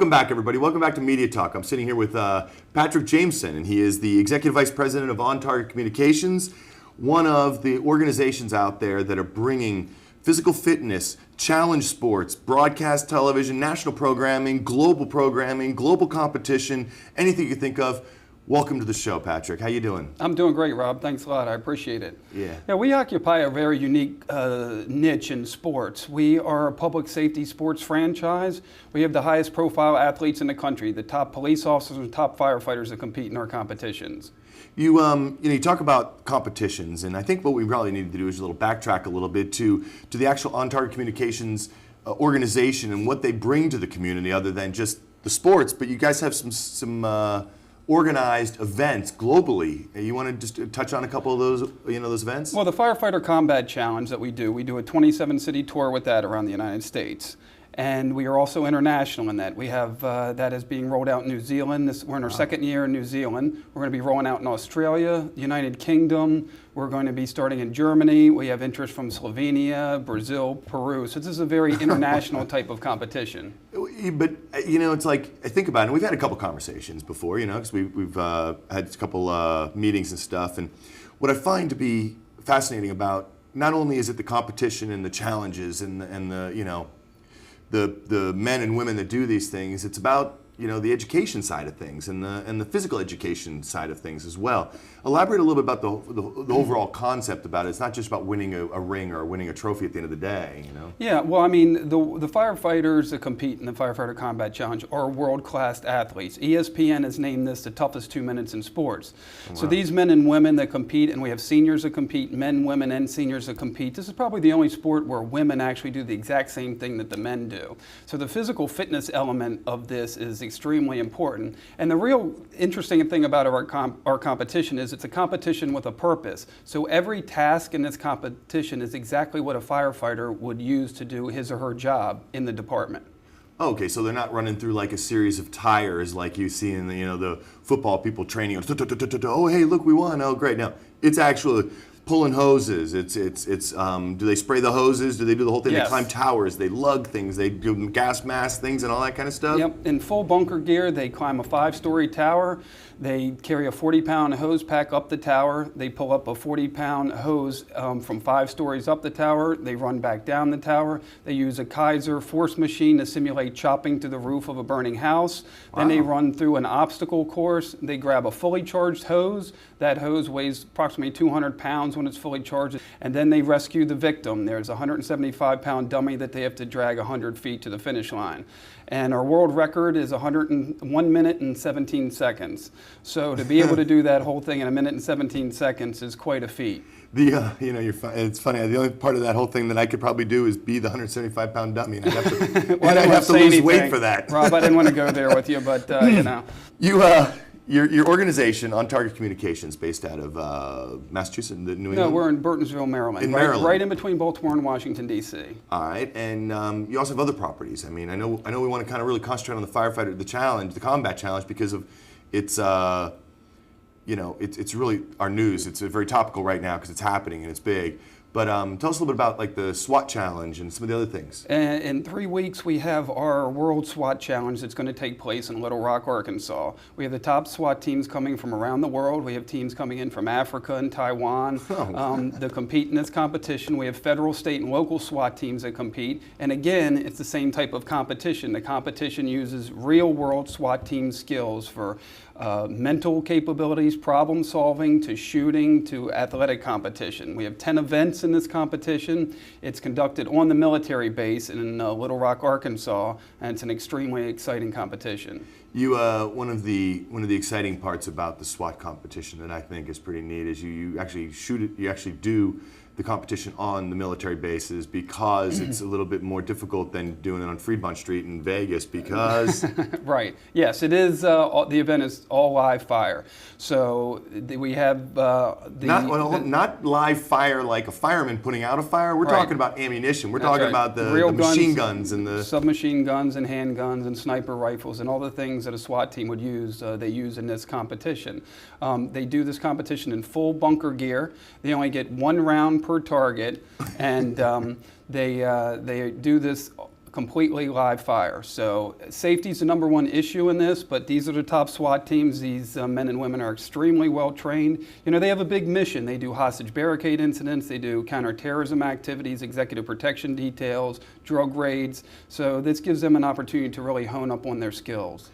Welcome back, everybody. Welcome back to Media Talk. I'm sitting here with Patrick Jameson, and he is the Executive Vice President of On-Target Communications, one of the organizations out there that are bringing physical fitness, challenge sports, broadcast television, national programming, global competition, anything you can think of. Welcome to the show, Patrick. How you doing? I'm doing great, Rob. Thanks a lot. I appreciate it. Yeah. We occupy a very unique niche in sports. We are a public safety sports franchise. We have the highest profile athletes in the country, the top police officers and top firefighters that compete in our competitions. You talk about competitions, and I think what we probably need to do is a little backtrack a little bit to the actual On-Target Communications organization and what they bring to the community, other than just the sports. But you guys have some organized events globally. You want to just touch on a couple of those events? Well, the Firefighter Combat Challenge that we do a 27-city tour with that around the United States. And we are also international in that. We have that is being rolled out in New Zealand. We're in our second year in New Zealand. We're going to be rolling out in Australia, United Kingdom. We're going to be starting in Germany. We have interest from Slovenia, Brazil, Peru. So this is a very international type of competition. But it's like, I think about it, and we've had a couple conversations before, because we've had a couple meetings and stuff. And what I find to be fascinating about, not only is it the competition and the challenges and the men and women that do these things, it's about the education side of things and the physical education side of things as well. Elaborate a little bit about the overall concept about it. It's not just about winning a ring or winning a trophy at the end of the day. Yeah, well, I mean, the firefighters that compete in the Firefighter Combat Challenge are world-class athletes. ESPN has named this the toughest 2 minutes in sports. Wow. So these men and women that compete, and we have seniors that compete, men, women, and seniors that compete. This is probably the only sport where women actually do the exact same thing that the men do. So the physical fitness element of this is extremely important. And the real interesting thing about our competition is it's a competition with a purpose. So every task in this competition is exactly what a firefighter would use to do his or her job in the department. Okay, so they're not running through like a series of tires like you see in the football people training. Oh, hey, look, we won. Oh, great. No, it's actually pulling hoses. Do they spray the hoses? Do they do the whole thing? Yes. They climb towers. They lug things. They do gas mask things and all that kind of stuff? Yep. In full bunker gear, they climb a 5-story tower. They carry a 40-pound hose pack up the tower. They pull up a 40-pound hose from 5 stories up the tower. They run back down the tower. They use a Kaiser force machine to simulate chopping through the roof of a burning house. Wow. Then they run through an obstacle course. They grab a fully charged hose. That hose weighs approximately 200 pounds when it's fully charged. And then they rescue the victim. There's a 175-pound dummy that they have to drag 100 feet to the finish line. And our world record is 101 minute and 17 seconds. So to be able to do that whole thing in 1 minute and 17 seconds is quite a feat. It's funny. The only part of that whole thing that I could probably do is be the 175-pound dummy, and I'd have to, well, I'd have to lose weight for that. Rob, I didn't want to go there with you, but Your organization, On-Target Communications, based out of Massachusetts, New England? No, we're in Burtonsville, Maryland. Right in between Baltimore and Washington, D.C. All right, and you also have other properties. I mean, I know we want to kind of really concentrate on the Firefighter, the Combat Challenge, because of its, it's really our news. It's very topical right now because it's happening and it's big. But tell us a little bit about like the SWAT Challenge and some of the other things. In 3 weeks, we have our World SWAT Challenge that's going to take place in Little Rock, Arkansas. We have the top SWAT teams coming from around the world. We have teams coming in from Africa and Taiwan that compete in this competition. We have federal, state, and local SWAT teams that compete. And again, it's the same type of competition. The competition uses real-world SWAT team skills for mental capabilities, problem solving, to shooting, to athletic competition. We have 10 events in this competition. It's conducted on the military base in Little Rock, Arkansas, and it's an extremely exciting competition. One of the exciting parts about the SWAT competition that I think is pretty neat is you actually shoot it. You actually do the competition on the military bases because it's a little bit more difficult than doing it on Fremont Street in Vegas because... Right. Yes, it is. The event is all live fire. So we have... not live fire like a fireman putting out a fire. We're talking about ammunition. We're talking about the machine guns and the... Submachine guns and handguns and sniper rifles and all the things that a SWAT team would use, they use in this competition. They do this competition in full bunker gear. They only get 1 round per target, and they do this completely live fire. So safety is the number one issue in this, but these are the top SWAT teams. These men and women are extremely well trained. You know, they have a big mission. They do hostage barricade incidents, they do counterterrorism activities, executive protection details, drug raids. So this gives them an opportunity to really hone up on their skills.